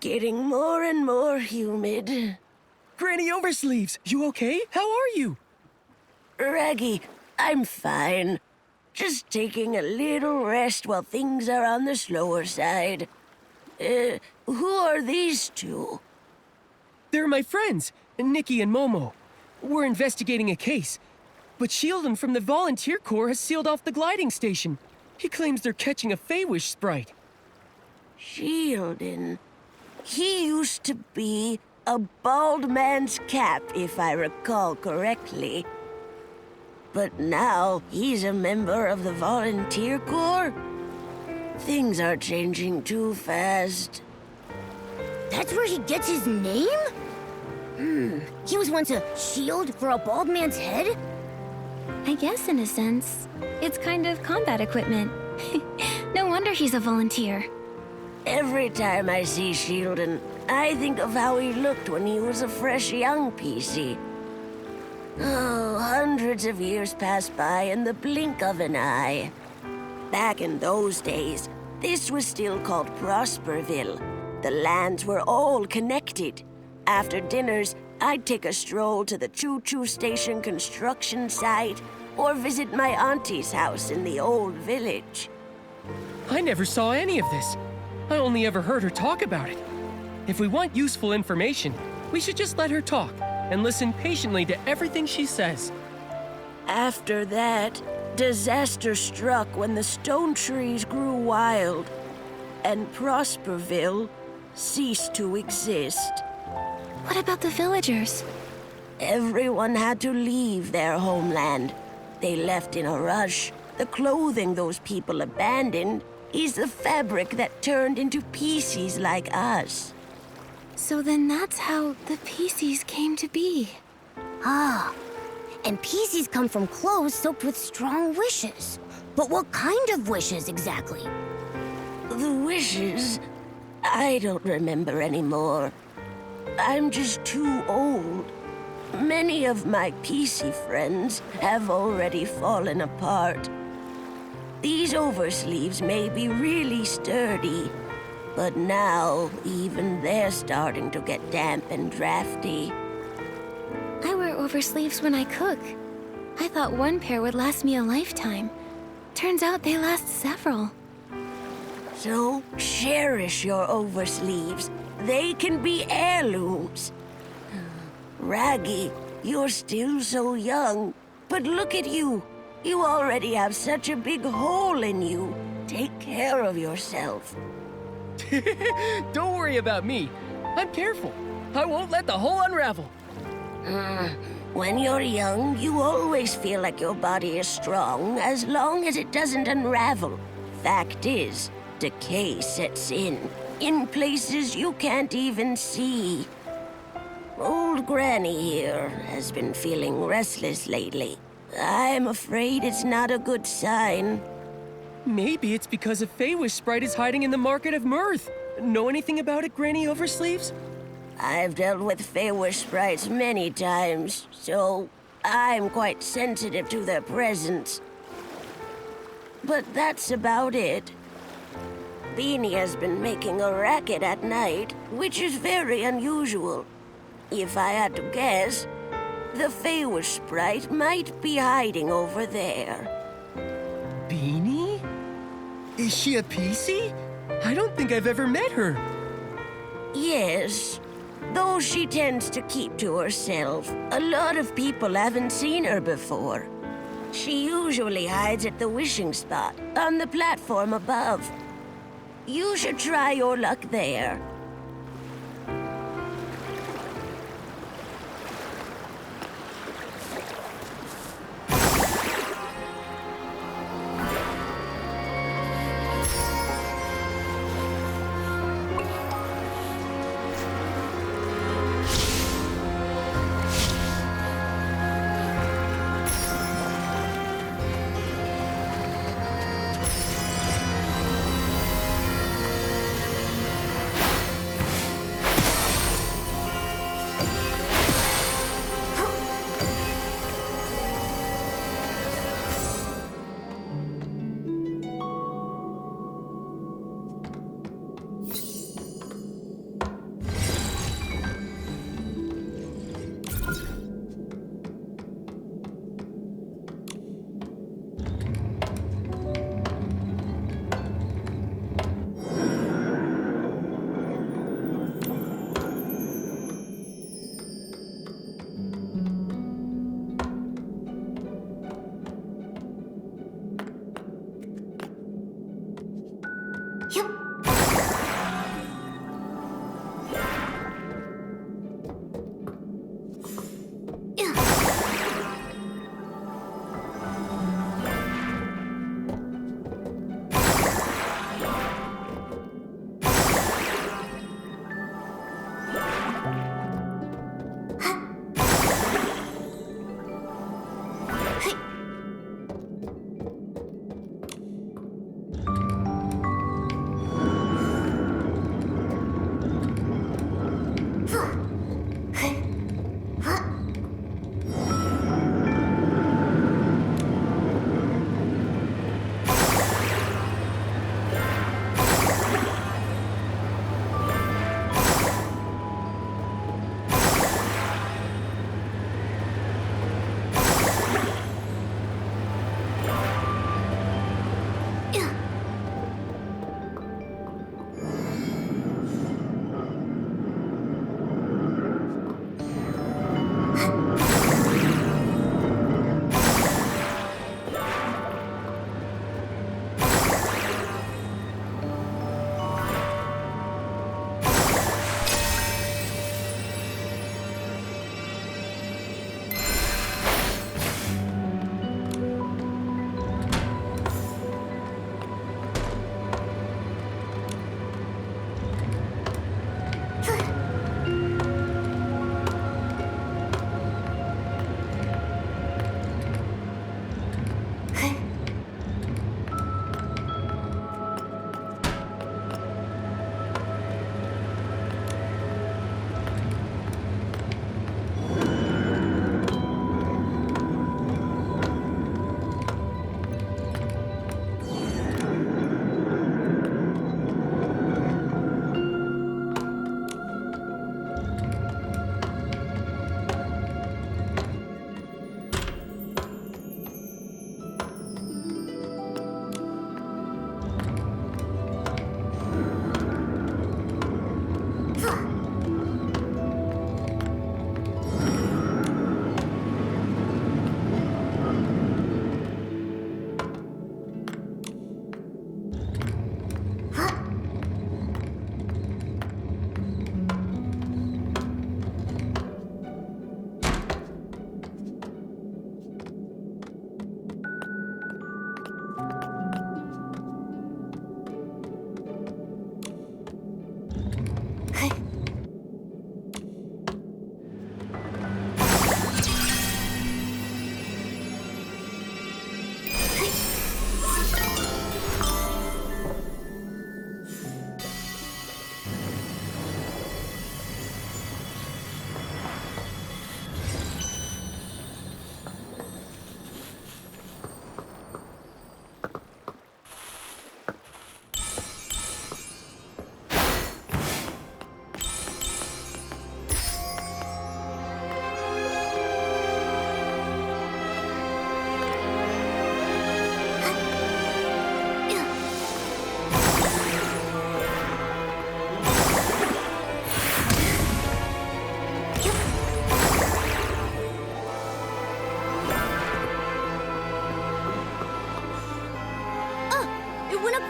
getting more and more humid. Granny Oversleeves, you okay? How are you? Raggy, I'm fine. Just taking a little rest while things are on the slower side. Who are these two? They're my friends, Nikki and Momo. We're investigating a case, but Sheldon from the Volunteer Corps has sealed off the gliding station. He claims they're catching a Faewish Sprite. Sheldon. He used to be a bald man's cap, if I recall correctly. But now he's a member of the Volunteer Corps? Things are changing too fast. That's where he gets his name? He was once a shield for a bald man's head? I guess in a sense, it's kind of combat equipment. No wonder he's a volunteer. Every time I see Sheldon, I think of how he looked when he was a fresh young PC. Oh, hundreds of years pass by in the blink of an eye. Back in those days, this was still called Prosperville. The lands were all connected. After dinners, I'd take a stroll to the Choo-Choo station construction site or visit my auntie's house in the old village. I never saw any of this. I only ever heard her talk about it. If we want useful information, we should just let her talk and listen patiently to everything she says. After that, disaster struck when the stone trees grew wild, and Prosperville ceased to exist. What about the villagers? Everyone had to leave their homeland. They left in a rush. The clothing those people abandoned is the fabric that turned into PCs like us. So then that's how the PCs came to be. Ah, and PCs come from clothes soaked with strong wishes. But what kind of wishes exactly? The wishes? I don't remember anymore. I'm just too old. Many of my PC friends have already fallen apart. These Oversleeves may be really sturdy, but now even they're starting to get damp and drafty. I wear oversleeves when I cook. I thought one pair would last me a lifetime. Turns out they last several. So cherish your Oversleeves. They can be heirlooms. Raggy, you're still so young, but look at you. You already have such a big hole in you. Take care of yourself. Don't worry about me. I'm careful. I won't let the hole unravel. When you're young, you always feel like your body is strong as long as it doesn't unravel. Fact is, decay sets in places you can't even see. Old Granny here has been feeling restless lately. I'm afraid it's not a good sign. Maybe it's because a Faewish Sprite is hiding in the Market of Mirth. Know anything about it, Granny Oversleeves? I've dealt with Faewish Sprites many times, so I'm quite sensitive to their presence. But that's about it. Beanie has been making a racket at night, which is very unusual. If I had to guess, the Faewish Sprite might be hiding over there. Beanie? Is she a PC? I don't think I've ever met her. Yes, though she tends to keep to herself. A lot of people haven't seen her before. She usually hides at the wishing spot, on the platform above. You should try your luck there.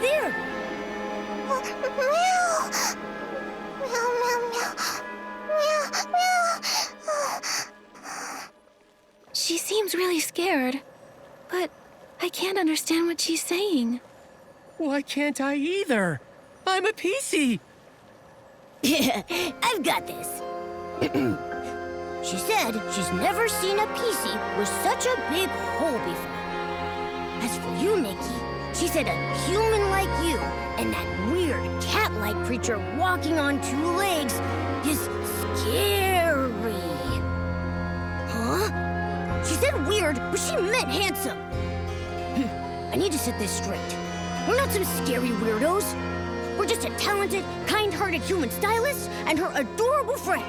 there! Meow. Meow, meow, meow. Meow, meow. She seems really scared, but I can't understand what she's saying. Why can't I either? I'm a PC. I've got this. She said she's never seen a PC with such a big hole before. As for you, Nikki, she said a human like you and that weird cat-like creature walking on two legs is scary. Huh? She said weird, but she meant handsome. I need to set this straight. We're not some scary weirdos. We're just a talented, kind-hearted human stylist and her adorable friend.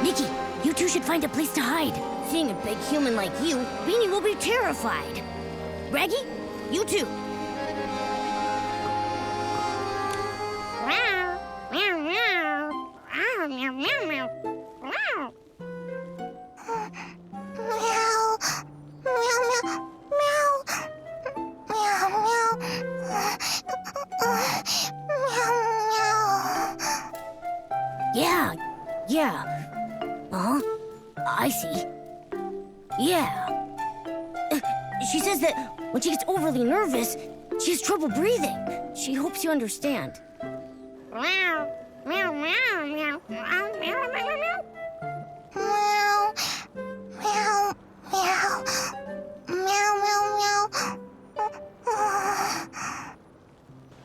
Nikki, you two should find a place to hide. Seeing a big human like you, Beanie will be terrified. Raggy, you too. Meow, meow, meow. Meow, meow, meow, meow. Meow. Meow. Meow, meow, meow. Meow, meow. Meow, meow. Yeah. Uh-huh. I see. Yeah. She says that when she gets overly nervous, she has trouble breathing. She hopes you understand. Meow, meow, meow, meow. Meow, meow, meow, meow. Meow, meow, meow. Meow, meow, meow.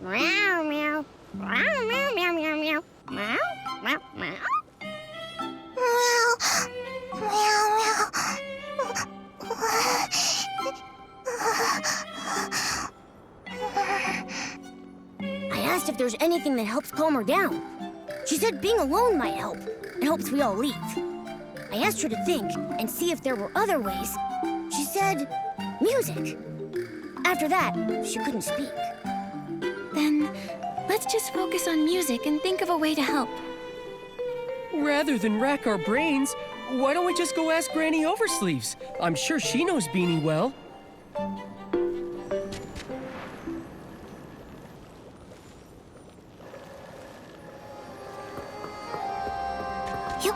Meow, meow. Meow, meow, meow, meow, meow. Meow, meow, meow. Meow, meow, meow. I asked if there's anything that helps calm her down. She said being alone might help. It helps we all leave. I asked her to think and see if there were other ways. She said music. After that, she couldn't speak. Then let's just focus on music and think of a way to help. Rather than rack our brains, why don't we just go ask Granny Oversleeves? I'm sure she knows Beanie well. Yep.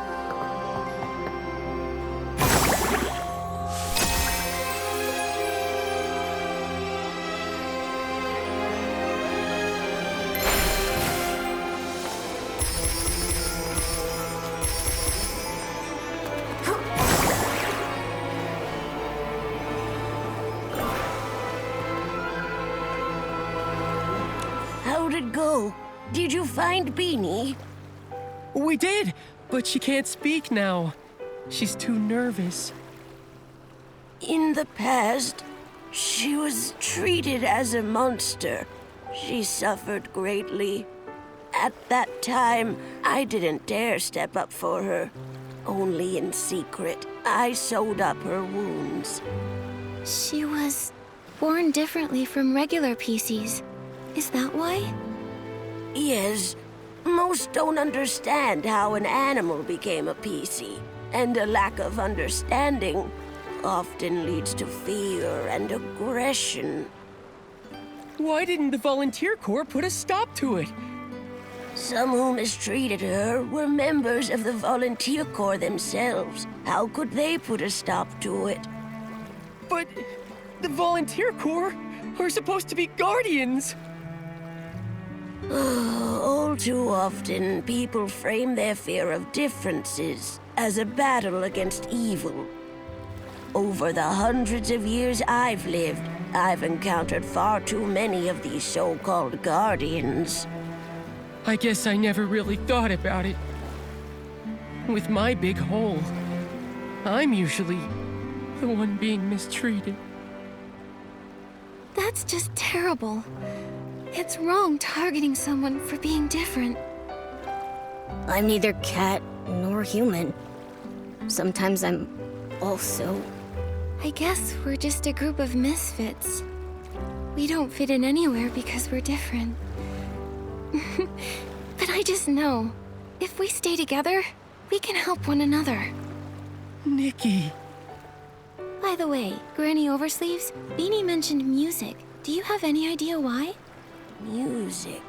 How'd it go? Did you find Beanie? We did, but she can't speak now. She's too nervous. In the past, she was treated as a monster. She suffered greatly. At that time, I didn't dare step up for her. Only in secret, I sewed up her wounds. She was born differently from regular PCs. Is that why? Yes, most don't understand how an animal became a PC, and a lack of understanding often leads to fear and aggression. Why didn't the volunteer corps put a stop to it? Some who mistreated her were members of the volunteer corps themselves. How could they put a stop to it? But the volunteer corps are supposed to be guardians. All too often, people frame their fear of differences as a battle against evil. Over the hundreds of years I've lived, I've encountered far too many of these so-called guardians. I guess I never really thought about it. With my big hole, I'm usually the one being mistreated. That's just terrible. It's wrong targeting someone for being different. I'm neither cat nor human. Sometimes I'm also... I guess we're just a group of misfits. We don't fit in anywhere because we're different. But I just know, if we stay together, we can help one another. Nikki. By the way, Granny Oversleeves, Beanie mentioned music. Do you have any idea why? Music.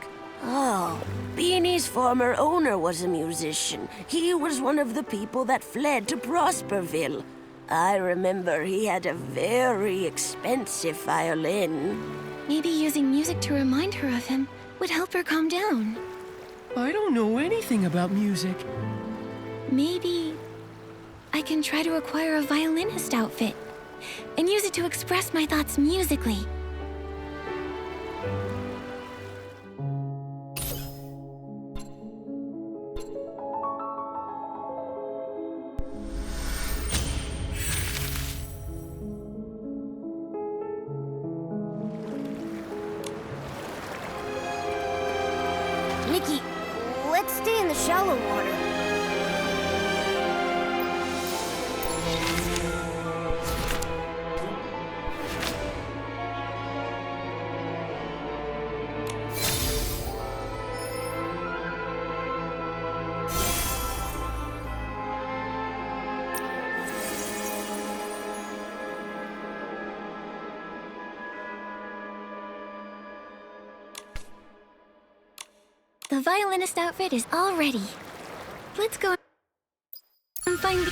Oh, Beanie's former owner was a musician. He was one of the people that fled to Prosperville. I remember he had a very expensive violin. Maybe using music to remind her of him would help her calm down. I don't know anything about music. Maybe I can try to acquire a violinist outfit and use it to express my thoughts musically. Nikki, let's stay in the shallow water. The violinist outfit is all ready. Let's go and find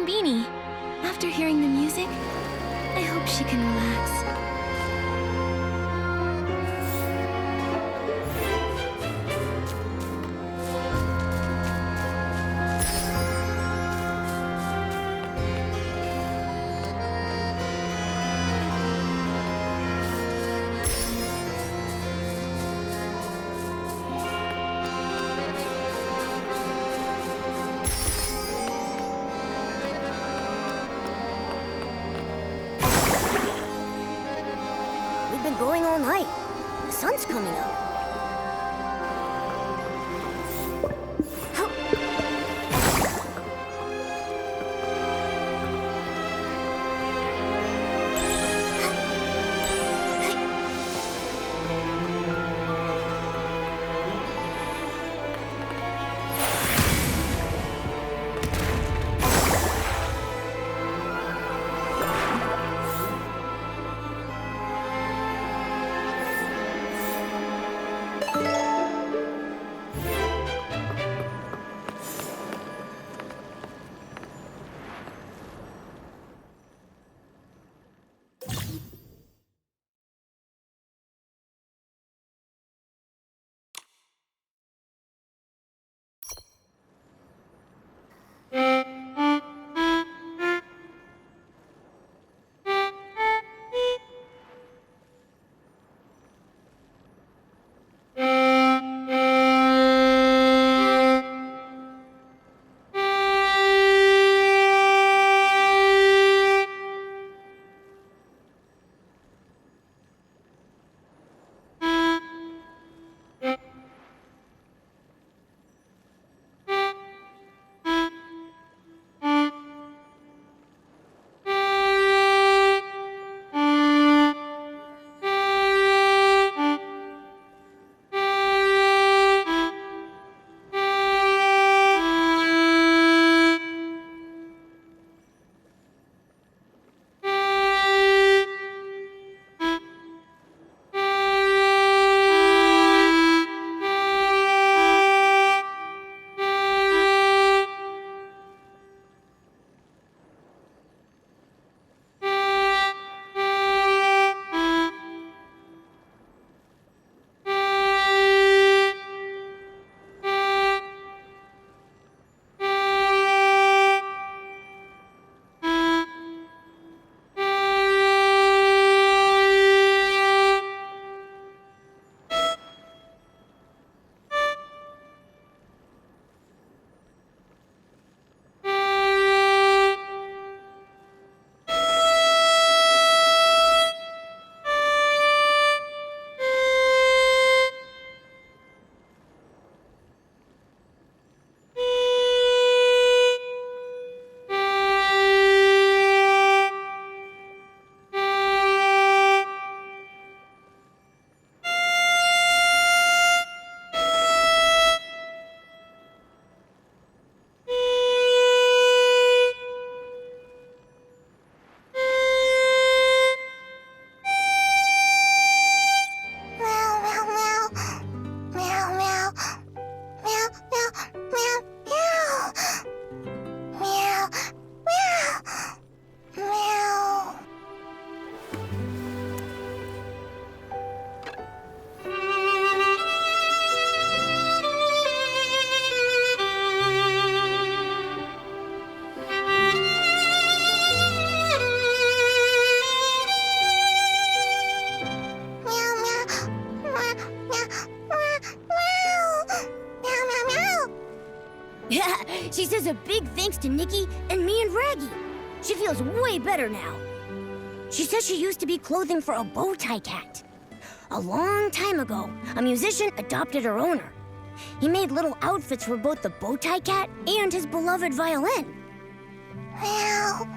Beanie. After hearing the music, I hope she can relax. We've been going all night. The sun's coming up. She says a big thanks to Nikki and me and Raggy. She feels way better now. She says she used to be clothing for a bow tie cat. A long time ago, a musician adopted her owner. He made little outfits for both the bow tie cat and his beloved violin. Meow.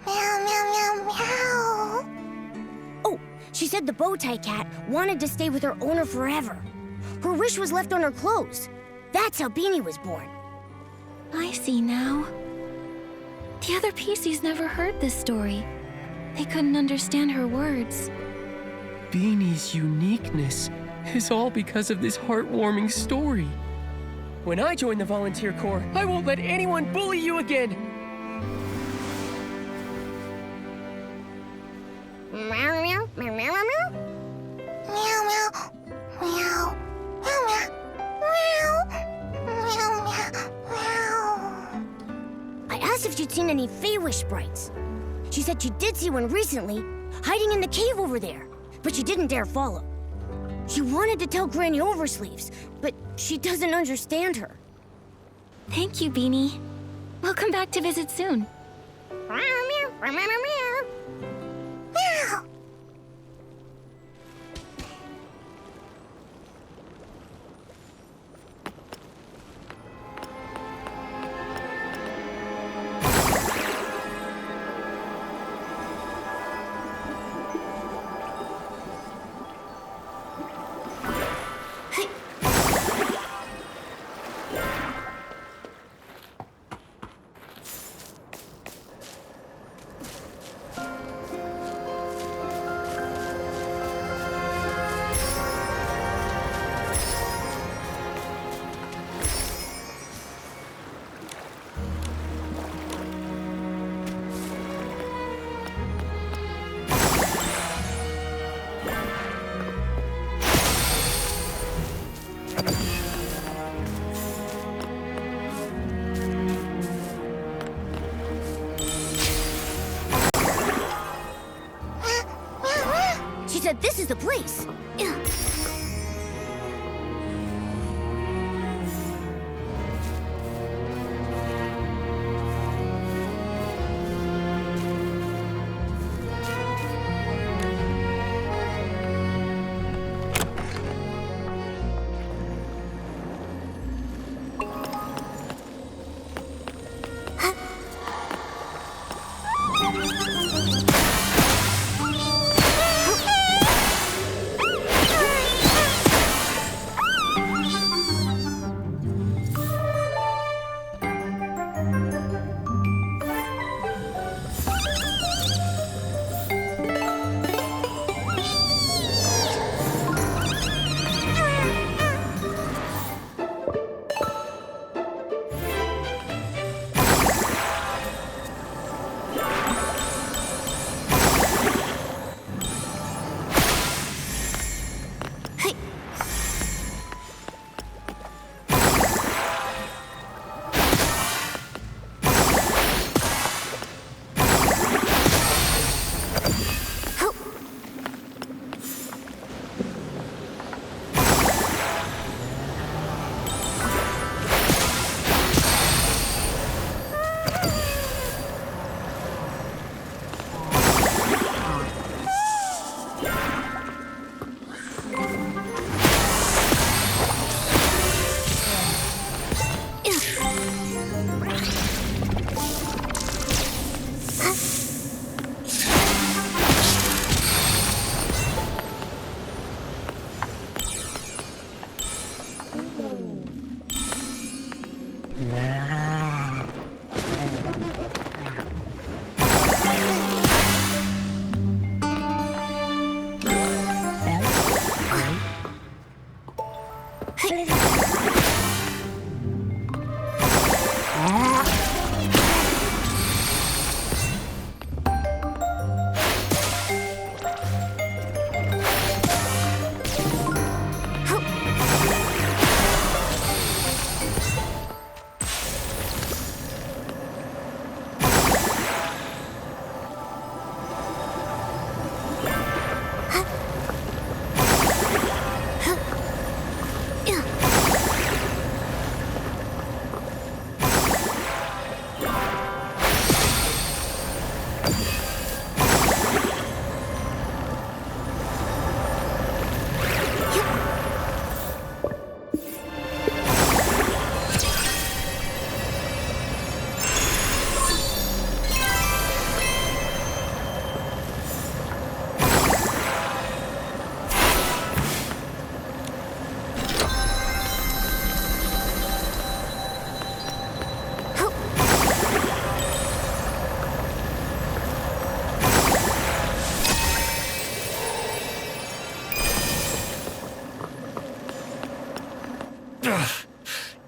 Meow, meow, meow, meow. Oh, she said the bow tie cat wanted to stay with her owner forever. Her wish was left on her clothes. That's how Beanie was born. I see now. The other PCs never heard this story. They couldn't understand her words. Beanie's uniqueness is all because of this heartwarming story. When I join the volunteer corps, I won't let anyone bully you again. Meow, meow, meow, meow, meow, meow. Meow, meow. Meow. Meow, meow. Meow. Meow, meow, meow. I asked if she'd seen any Faewish Sprites. She said she did see one recently, hiding in the cave over there, but she didn't dare follow. She wanted to tell Granny Oversleeves, but she doesn't understand her. Thank you, Beanie. We'll come back to visit soon. Meow, meow, meow, meow, meow. Meow. She said this is the place.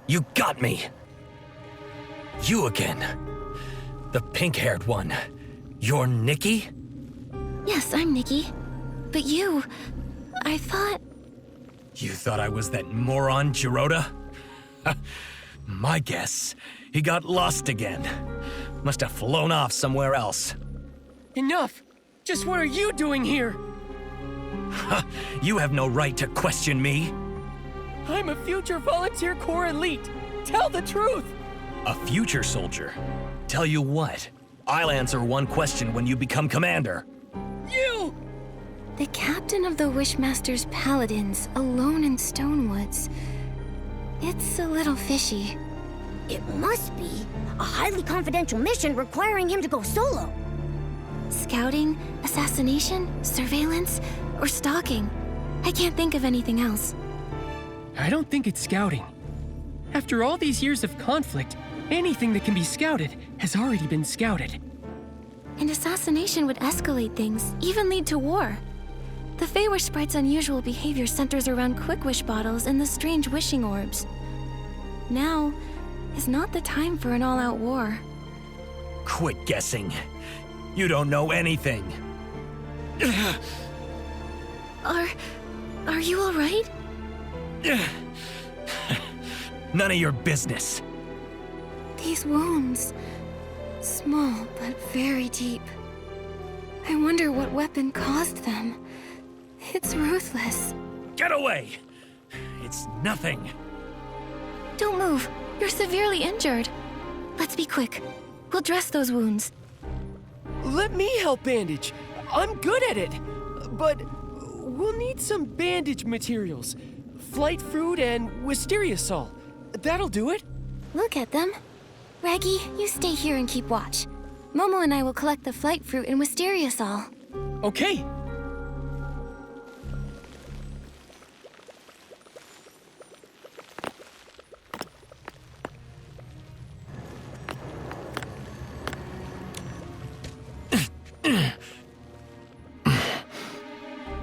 You got me! You again. The pink-haired one. You're Nikki? Yes, I'm Nikki. But you... I thought... You thought I was that moron, Giroda? My guess, he got lost again. Must have flown off somewhere else. Enough! Just what are you doing here? You have no right to question me. I'm a future volunteer corps elite. Tell the truth! A future soldier? Tell you what, I'll answer one question when you become commander. You! The captain of the Wishmaster's Paladins, alone in Stonewoods. It's a little fishy. It must be a highly confidential mission requiring him to go solo. Scouting, assassination, surveillance, or stalking. I can't think of anything else. I don't think it's scouting. After all these years of conflict, anything that can be scouted has already been scouted. An assassination would escalate things, even lead to war. The Faewish Sprite's unusual behavior centers around quick wish bottles and the strange wishing orbs. Now is not the time for an all-out war. Quit guessing. You don't know anything. Are you all right? None of your business. These wounds, small but very deep. I wonder what weapon caused them. It's ruthless. Get away! It's nothing. Don't move. You're severely injured. Let's be quick. We'll dress those wounds. Let me help bandage. I'm good at it. But we'll need some bandage materials. Flight fruit and wisteria salt. That'll do it. Look at them. Raggy, you stay here and keep watch. Momo and I will collect the flight fruit and wisteria sol. Okay.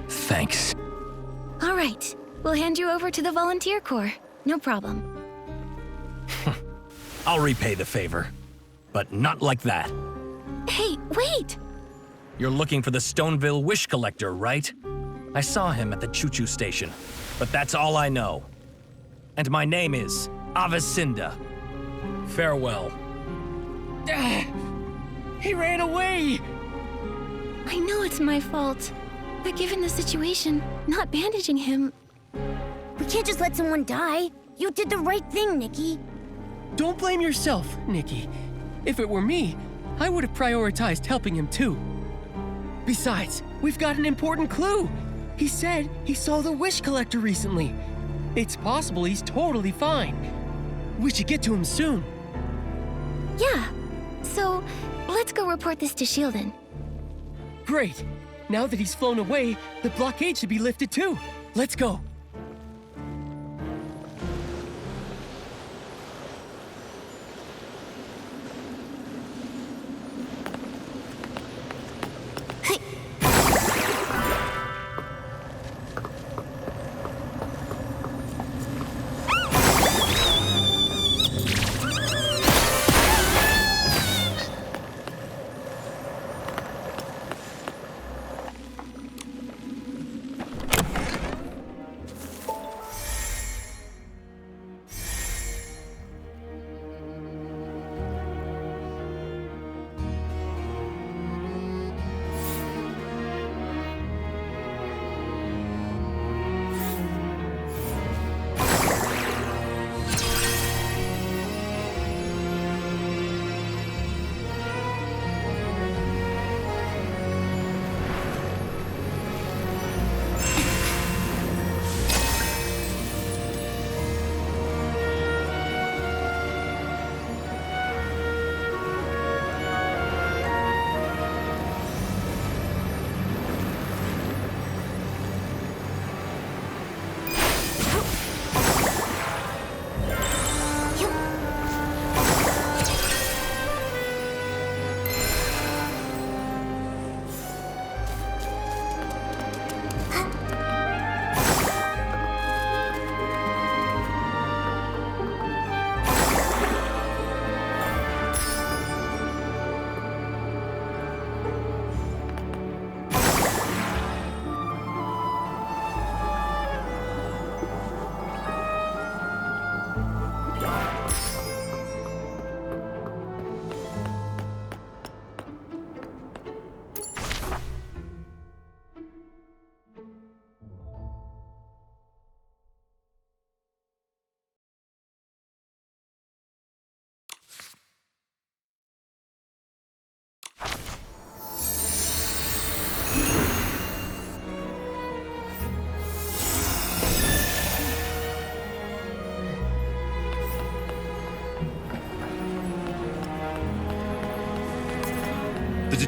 Thanks. All right. We'll hand you over to the volunteer corps. No problem. I'll repay the favor, but not like that. Hey, wait! You're looking for the Stoneville Wish Collector, right? I saw him at the Choo-Choo station, but that's all I know. And my name is Avicinda. Farewell. He ran away! I know it's my fault, but given the situation, not bandaging him... We can't just let someone die. You did the right thing, Nikki. Don't blame yourself, Nikki. If it were me, I would have prioritized helping him too. Besides, we've got an important clue. He said he saw the Wish Collector recently. It's possible he's totally fine. We should get to him soon. Yeah. So, let's go report this to Shieldon. Great. Now that he's flown away, the blockade should be lifted too. Let's go.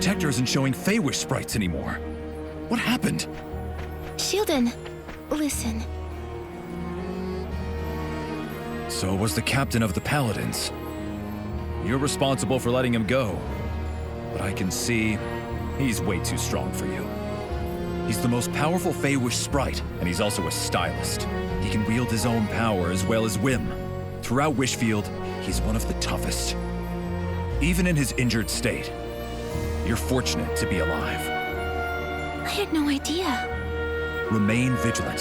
detector isn't showing Faewish Sprites anymore. What happened? Sheldon, listen. So was the captain of the Paladins. You're responsible for letting him go. But I can see he's way too strong for you. He's the most powerful Faewish Sprite, and he's also a stylist. He can wield his own power as well as whim. Throughout Wishfield, he's one of the toughest. Even in his injured state, you're fortunate to be alive. I had no idea. Remain vigilant.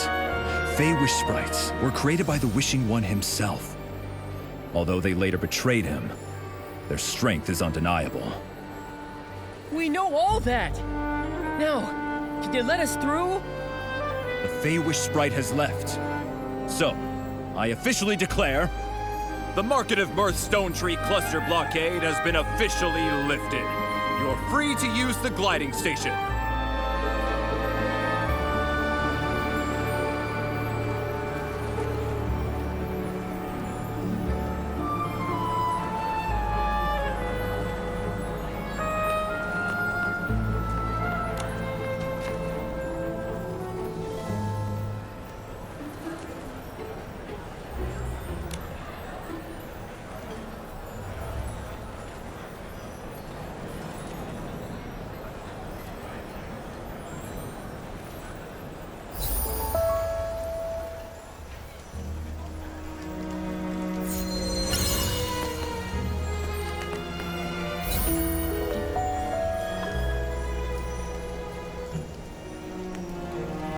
Faewish Sprites were created by the Wishing One himself. Although they later betrayed him, their strength is undeniable. We know all that! Now, can you let us through? The Faewish Sprite has left. So, I officially declare, the Market of Mirth Stone Tree Cluster blockade has been officially lifted. You're free to use the gliding station.